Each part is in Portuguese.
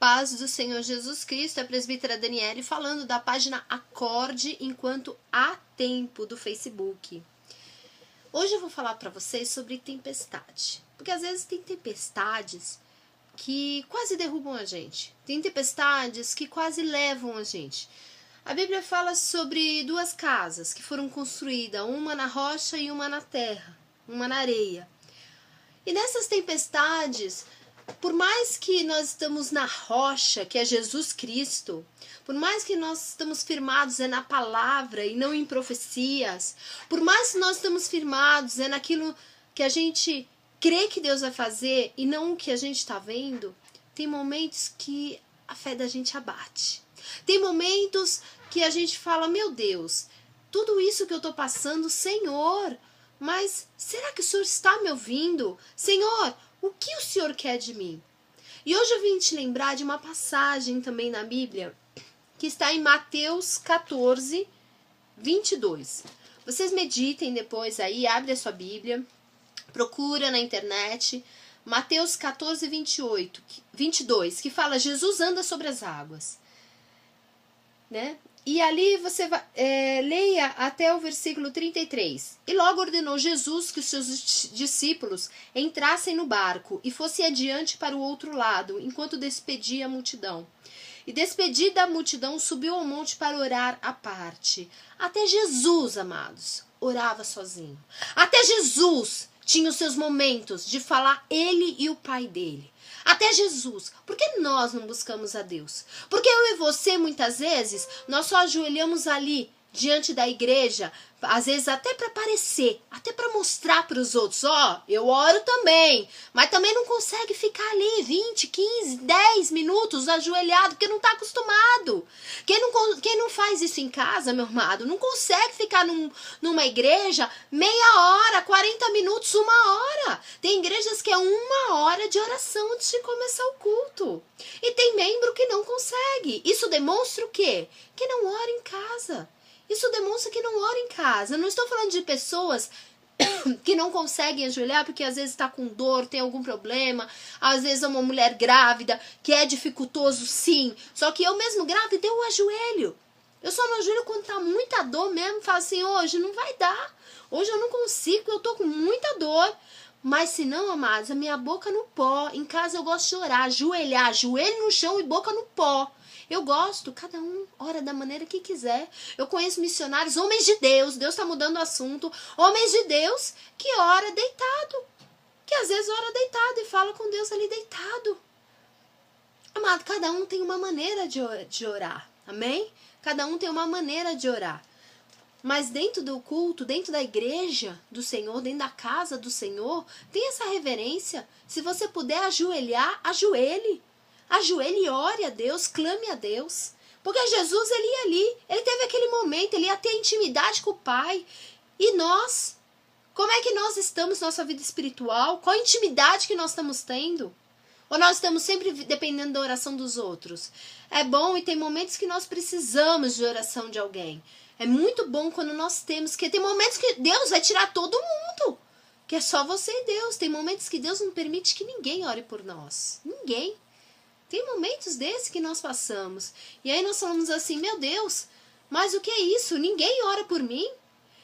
paz do Senhor Jesus Cristo, a presbítera Daniele, falando da página Acorde Enquanto Há Tempo do Facebook. Hoje eu vou falar para vocês sobre tempestade, porque às vezes tem tempestades que quase derrubam a gente, tem tempestades que quase levam a gente. A Bíblia fala sobre duas casas que foram construídas, uma na rocha e uma na terra, uma na areia. E nessas tempestades, por mais que nós estamos na rocha, que é Jesus Cristo, por mais que nós estamos firmados na palavra e não em profecias, por mais que nós estamos firmados naquilo que a gente crê que Deus vai fazer e não o que a gente está vendo, tem momentos que a fé da gente abate. Tem momentos que a gente fala, meu Deus, tudo isso que eu estou passando, Senhor, mas será que o Senhor está me ouvindo? Senhor, o que o Senhor quer de mim? E hoje eu vim te lembrar de uma passagem também na Bíblia, que está em Mateus 14, 22. Vocês meditem depois aí, abre a sua Bíblia, procura na internet, Mateus 14, 22, que fala, Jesus anda sobre as águas. Né? E ali você vai, leia até o versículo 33. E logo ordenou Jesus que os seus discípulos entrassem no barco e fossem adiante para o outro lado, enquanto despedia a multidão. E despedida a multidão, subiu ao monte para orar à parte. Até Jesus, amados, orava sozinho. Até Jesus tinha os seus momentos de falar ele e o Pai dele. Até Jesus. Por que nós não buscamos a Deus? Porque eu e você, muitas vezes, nós só ajoelhamos ali, diante da igreja, às vezes até para aparecer, até para mostrar para os outros, ó, eu oro também, mas também não consegue ficar ali 20, 15, 10 minutos ajoelhado, porque não está acostumado. Quem não faz isso em casa, meu amado, não consegue ficar numa igreja meia hora, 40 minutos, uma hora. Tem igrejas que é 1 hora de oração antes de começar o culto. E tem membro que não consegue. Isso demonstra o quê? Que não ora em casa. Isso demonstra que não ora em casa. Eu não estou falando de pessoas que não conseguem ajoelhar porque às vezes está com dor, tem algum problema. Às vezes é uma mulher grávida, que é dificultoso, sim. Só que eu mesmo grávida, eu ajoelho. Eu só não ajoelho quando está muita dor mesmo. Falo assim, hoje não vai dar. Hoje eu não consigo, eu estou com muita dor. Mas se não, amados, a minha boca no pó. Em casa eu gosto de orar, ajoelhar, joelho no chão e boca no pó. Eu gosto, cada um ora da maneira que quiser. Eu conheço missionários, homens de Deus está mudando o assunto, homens de Deus que ora deitado, que às vezes ora deitado e fala com Deus ali deitado. Amado, cada um tem uma maneira de orar, amém? Cada um tem uma maneira de orar. Mas dentro do culto, dentro da igreja do Senhor, dentro da casa do Senhor, tem essa reverência. Se você puder ajoelhar, ajoelhe. Ajoelhe e ore a Deus, clame a Deus. Porque Jesus, ele ia ali, ele teve aquele momento, ele ia ter intimidade com o Pai. E nós, como é que nós estamos na nossa vida espiritual? Qual a intimidade que nós estamos tendo? Ou nós estamos sempre dependendo da oração dos outros? É bom e tem momentos que nós precisamos de oração de alguém. É muito bom quando nós temos, porque tem momentos que Deus vai tirar todo mundo. Que é só você e Deus. Tem momentos que Deus não permite que ninguém ore por nós. Ninguém. Tem momentos desses que nós passamos. E aí nós falamos assim, meu Deus, mas o que é isso? Ninguém ora por mim?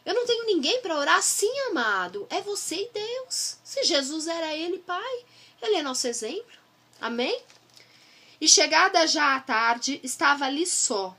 Eu não tenho ninguém para orar? Sim, amado. É você e Deus. Se Jesus era ele, Pai, ele é nosso exemplo. Amém? E chegada já à tarde, estava ali só.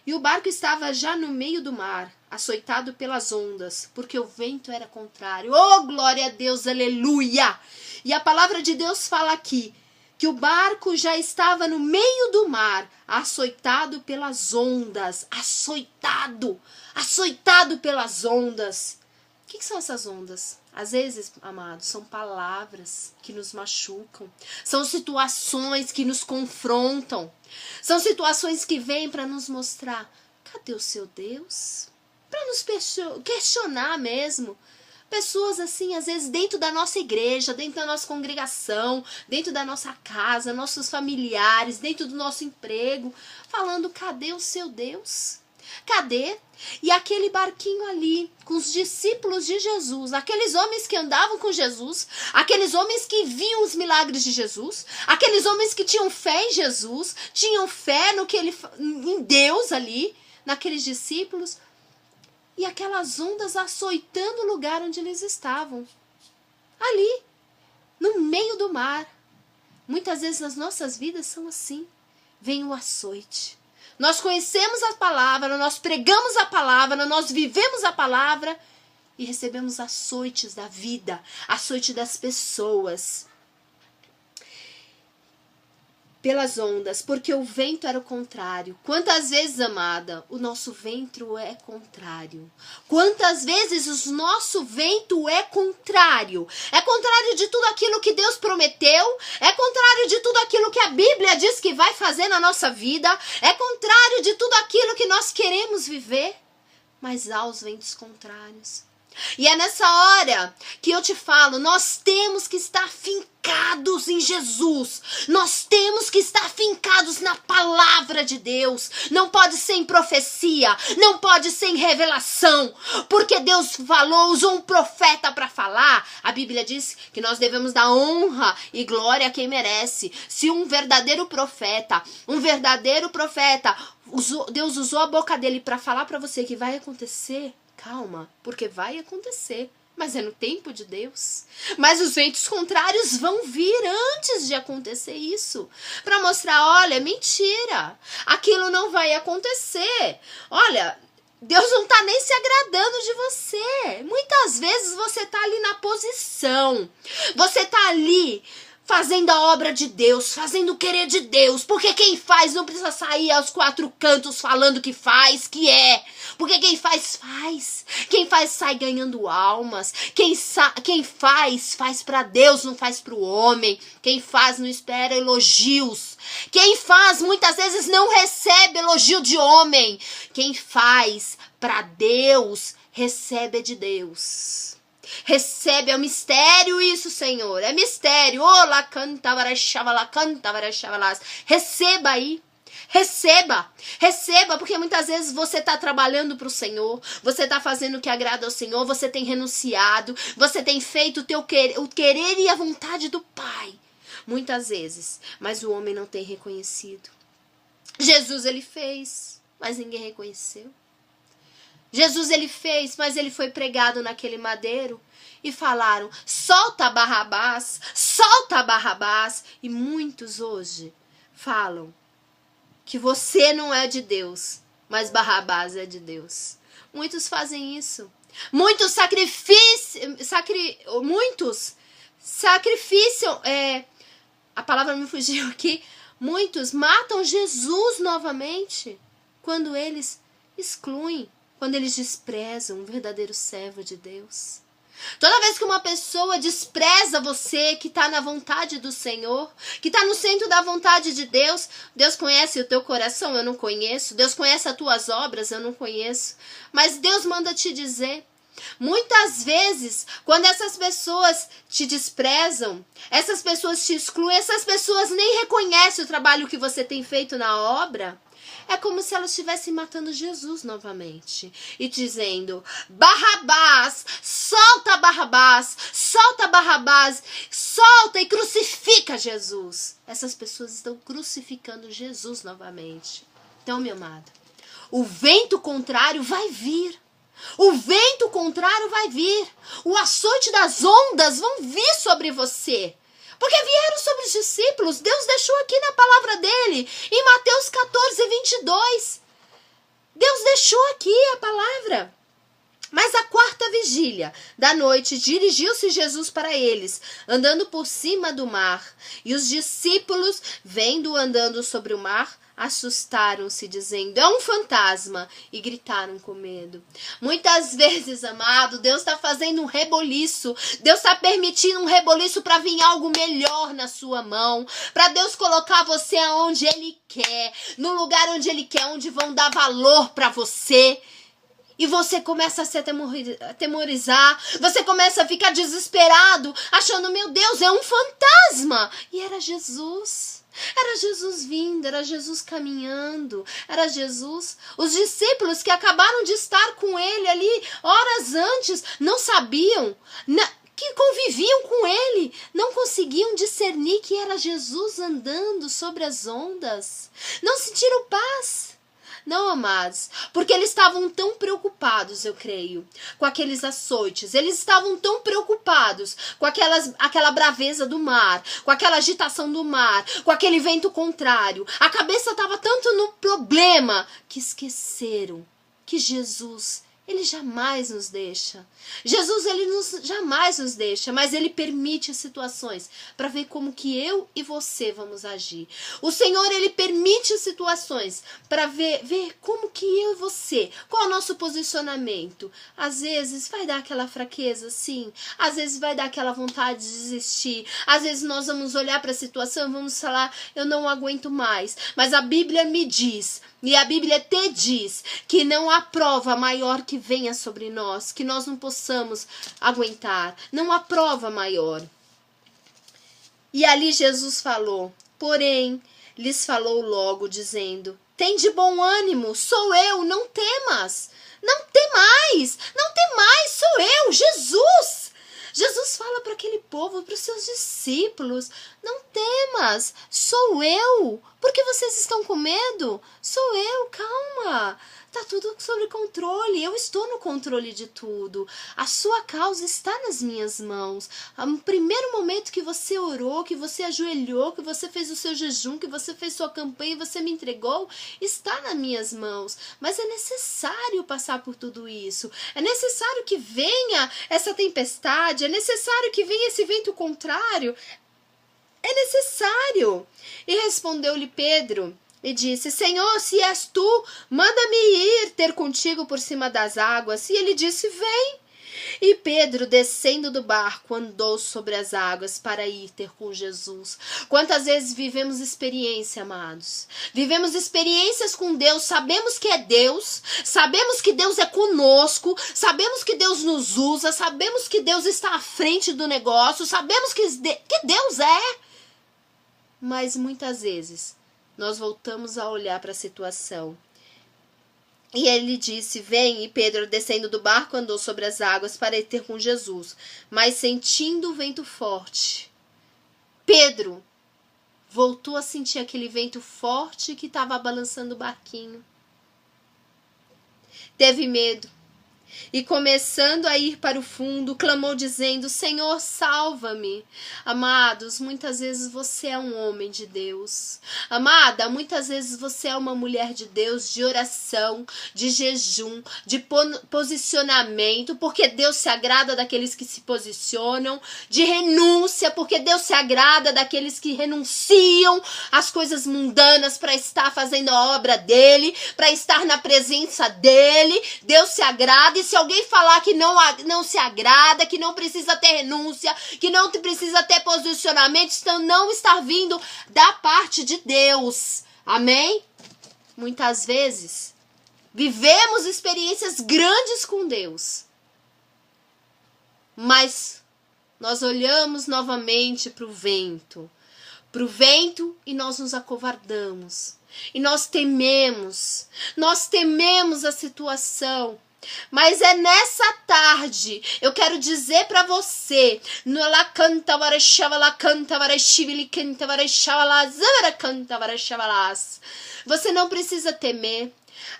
E o barco estava já no meio do mar, açoitado pelas ondas, porque o vento era contrário. Oh, glória a Deus, aleluia! E a palavra de Deus fala aqui, que o barco já estava no meio do mar, açoitado pelas ondas, açoitado pelas ondas. O que são essas ondas? Às vezes, amados, são palavras que nos machucam, são situações que nos confrontam, são situações que vêm para nos mostrar, cadê o seu Deus? Para nos questionar mesmo. Pessoas assim, às vezes dentro da nossa igreja, dentro da nossa congregação, dentro da nossa casa, nossos familiares, dentro do nosso emprego, falando, cadê o seu Deus? Cadê? E aquele barquinho ali, com os discípulos de Jesus, aqueles homens que andavam com Jesus, aqueles homens que viam os milagres de Jesus, aqueles homens que tinham fé em Jesus, tinham fé no que em Deus ali, naqueles discípulos, e aquelas ondas açoitando o lugar onde eles estavam. Ali, no meio do mar. Muitas vezes as nossas vidas são assim. Vem o açoite. Nós conhecemos a palavra, nós pregamos a palavra, nós vivemos a palavra e recebemos açoites da vida, açoite das pessoas. Pelas ondas, porque o vento era o contrário. Quantas vezes, amada, o nosso vento é contrário? Quantas vezes o nosso vento é contrário? É contrário de tudo aquilo que Deus prometeu, é contrário de tudo aquilo que a Bíblia diz que vai fazer na nossa vida, é contrário de tudo aquilo que nós queremos viver, mas há os ventos contrários. E é nessa hora que eu te falo, nós temos que estar fincados em Jesus. Nós temos que estar fincados na palavra de Deus. Não pode ser em profecia, não pode ser em revelação. Porque Deus falou, usou um profeta para falar. A Bíblia diz que nós devemos dar honra e glória a quem merece. Se um verdadeiro profeta, Deus usou a boca dele para falar para você que vai acontecer, calma, porque vai acontecer, mas é no tempo de Deus. Mas os ventos contrários vão vir antes de acontecer isso, para mostrar, olha, mentira, aquilo não vai acontecer. Olha, Deus não está nem se agradando de você. Muitas vezes você está ali na posição, você está ali fazendo a obra de Deus, fazendo o querer de Deus, porque quem faz não precisa sair aos quatro cantos falando que faz, que é, porque quem faz, faz, quem faz sai ganhando almas, quem faz para Deus, não faz para o homem, quem faz não espera elogios, quem faz muitas vezes não recebe elogio de homem, quem faz para Deus, recebe de Deus. Recebe, é um mistério isso, Senhor, é mistério. Receba aí, receba, porque muitas vezes você está trabalhando para o Senhor, você está fazendo o que agrada ao Senhor, você tem renunciado, você tem feito o querer e a vontade do Pai, muitas vezes, mas o homem não tem reconhecido. Jesus, ele fez, mas ninguém reconheceu. Jesus, ele fez, mas ele foi pregado naquele madeiro e falaram, solta Barrabás, solta Barrabás. E muitos hoje falam que você não é de Deus, mas Barrabás é de Deus. Muitos fazem isso. Muitos sacrificam, a palavra me fugiu aqui, muitos matam Jesus novamente quando eles excluem, quando eles desprezam um verdadeiro servo de Deus. Toda vez que uma pessoa despreza você, que está na vontade do Senhor, que está no centro da vontade de Deus, Deus conhece o teu coração, eu não conheço. Deus conhece as tuas obras, eu não conheço. Mas Deus manda te dizer. Muitas vezes, quando essas pessoas te desprezam, essas pessoas te excluem, essas pessoas nem reconhecem o trabalho que você tem feito na obra, é como se elas estivessem matando Jesus novamente e dizendo, Barrabás, solta Barrabás, solta Barrabás, solta e crucifica Jesus. Essas pessoas estão crucificando Jesus novamente. Então, meu amado, o vento contrário vai vir. O vento contrário vai vir. O açoite das ondas vão vir sobre você. Porque vieram sobre os discípulos. Deus deixou aqui na palavra dele, em Mateus 14, 22. Deus deixou aqui a palavra. Mas à quarta vigília da noite, dirigiu-se Jesus para eles, andando por cima do mar. E os discípulos, vendo-o andando sobre o mar, assustaram-se, dizendo, é um fantasma, e gritaram com medo. Muitas vezes, amado, Deus está fazendo um reboliço, Deus está permitindo um reboliço para vir algo melhor na sua mão, para Deus colocar você aonde Ele quer, no lugar onde Ele quer, onde vão dar valor para você. E você começa a se atemorizar, você começa a ficar desesperado, achando, meu Deus, é um fantasma. E era Jesus. Era Jesus vindo, era Jesus caminhando, era Jesus. Os discípulos que acabaram de estar com ele ali horas antes, não sabiam, que conviviam com ele, não conseguiam discernir que era Jesus andando sobre as ondas. Não sentiram paz. Não, amados, porque eles estavam tão preocupados, eu creio, com aqueles açoites. Eles estavam tão preocupados com aquela braveza do mar, com aquela agitação do mar, com aquele vento contrário. A cabeça estava tanto no problema que esqueceram que Jesus, ele jamais nos deixa. Jesus, ele jamais nos deixa, mas ele permite situações para ver como que eu e você vamos agir. O Senhor, ele permite situações para ver como que eu e você, qual é o nosso posicionamento. Às vezes vai dar aquela fraqueza, sim. Às vezes vai dar aquela vontade de desistir. Às vezes nós vamos olhar para a situação e vamos falar, eu não aguento mais. Mas a Bíblia me diz, e a Bíblia te diz, que não há prova maior que venha sobre nós, que nós não possamos aguentar. Não há prova maior. E ali Jesus falou, porém, lhes falou logo, dizendo, tem de bom ânimo, sou eu, não temas. Não temais, sou eu, Jesus. Jesus fala para aquele povo, para os seus discípulos, não temas, sou eu. Por que vocês estão com medo? Sou eu, calma. Tá tudo sob controle, eu estou no controle de tudo. A sua causa está nas minhas mãos. No primeiro momento que você orou, que você ajoelhou, que você fez o seu jejum, que você fez sua campanha e você me entregou, está nas minhas mãos. Mas é necessário passar por tudo isso. É necessário que venha essa tempestade, é necessário que venha esse vento contrário. É necessário. E respondeu-lhe Pedro, e disse, Senhor, se és tu, manda-me ir ter contigo por cima das águas. E ele disse, vem. E Pedro, descendo do barco, andou sobre as águas para ir ter com Jesus. Quantas vezes vivemos experiência, amados? Vivemos experiências com Deus, sabemos que é Deus, sabemos que Deus é conosco, sabemos que Deus nos usa, sabemos que Deus está à frente do negócio, sabemos que Deus é. Mas muitas vezes nós voltamos a olhar para a situação. E ele disse, vem, e Pedro, descendo do barco, andou sobre as águas para ir ter com Jesus. Mas sentindo o vento forte, Pedro voltou a sentir aquele vento forte que estava balançando o barquinho. Teve medo. E começando a ir para o fundo, clamou dizendo, Senhor, salva-me. Amados, muitas vezes você é um homem de Deus. Amada, muitas vezes você é uma mulher de Deus, de oração, de jejum, de posicionamento, porque Deus se agrada daqueles que se posicionam, de renúncia, porque Deus se agrada daqueles que renunciam às coisas mundanas para estar fazendo a obra dele, para estar na presença dele. Deus se agrada. E se alguém falar que não se agrada, que não precisa ter renúncia, que não precisa ter posicionamento, então não está vindo da parte de Deus. Amém? Muitas vezes vivemos experiências grandes com Deus, mas nós olhamos novamente para o vento e nós nos acovardamos. E nós tememos a situação. Mas é nessa tarde, eu quero dizer para você, você não precisa temer.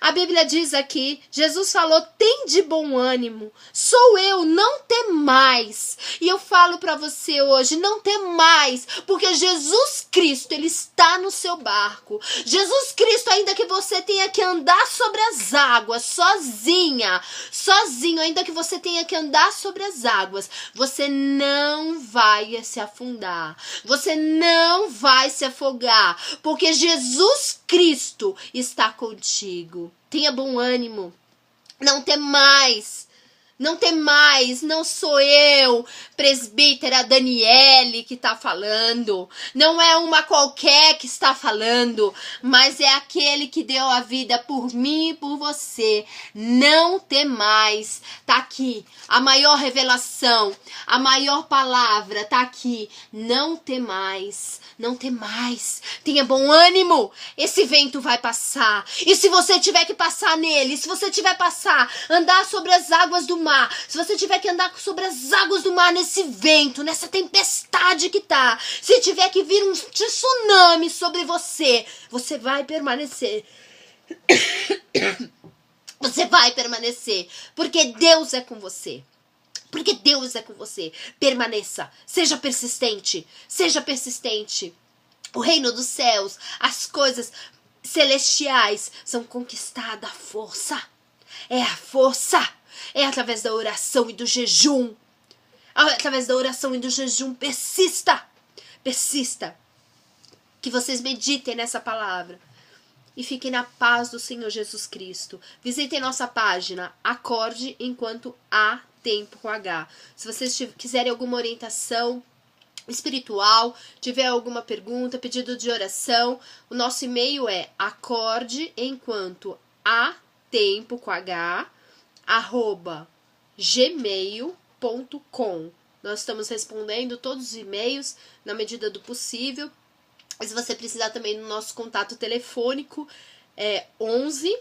A Bíblia diz aqui, Jesus falou, tem de bom ânimo, sou eu, não temais. E eu falo para você hoje, não temais, porque Jesus Cristo, ele está no seu barco. Jesus Cristo, ainda que você tenha que andar sobre as águas, sozinho, ainda que você tenha que andar sobre as águas, você não vai se afundar, você não vai se afogar, porque Jesus Cristo está contigo. Tenha bom ânimo, não temais, Não tem mais, não sou eu, presbítera Daniele, que está falando. Não é uma qualquer que está falando, mas é aquele que deu a vida por mim e por você. Não tem mais. Tá aqui a maior revelação, a maior palavra, tá aqui. Não tem mais, não tem mais. Tenha bom ânimo, esse vento vai passar. E se você tiver que passar nele, se você tiver que passar, andar sobre as águas do mar, se você tiver que andar sobre as águas do mar nesse vento, nessa tempestade que tá, se tiver que vir um tsunami sobre você, você vai permanecer. Você vai permanecer, porque Deus é com você. Porque Deus é com você. Permaneça, seja persistente, seja persistente. O reino dos céus, as coisas celestiais são conquistadas à força. É a força. É através da oração e do jejum. Através da oração e do jejum. Persista. Persista. Que vocês meditem nessa palavra. E fiquem na paz do Senhor Jesus Cristo. Visitem nossa página. Acorde enquanto há tempo com H. Se vocês quiserem alguma orientação espiritual, tiver alguma pergunta, pedido de oração, o nosso e-mail é acorde enquanto há tempo com H, @gmail.com. Nós estamos respondendo todos os e-mails na medida do possível. Se você precisar também do nosso contato telefônico, é 11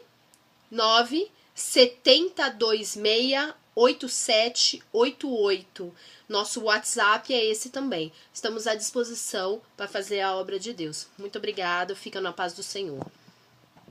9 7026 8788. Nosso WhatsApp é esse também. Estamos à disposição para fazer a obra de Deus. Muito obrigada. Fica na paz do Senhor.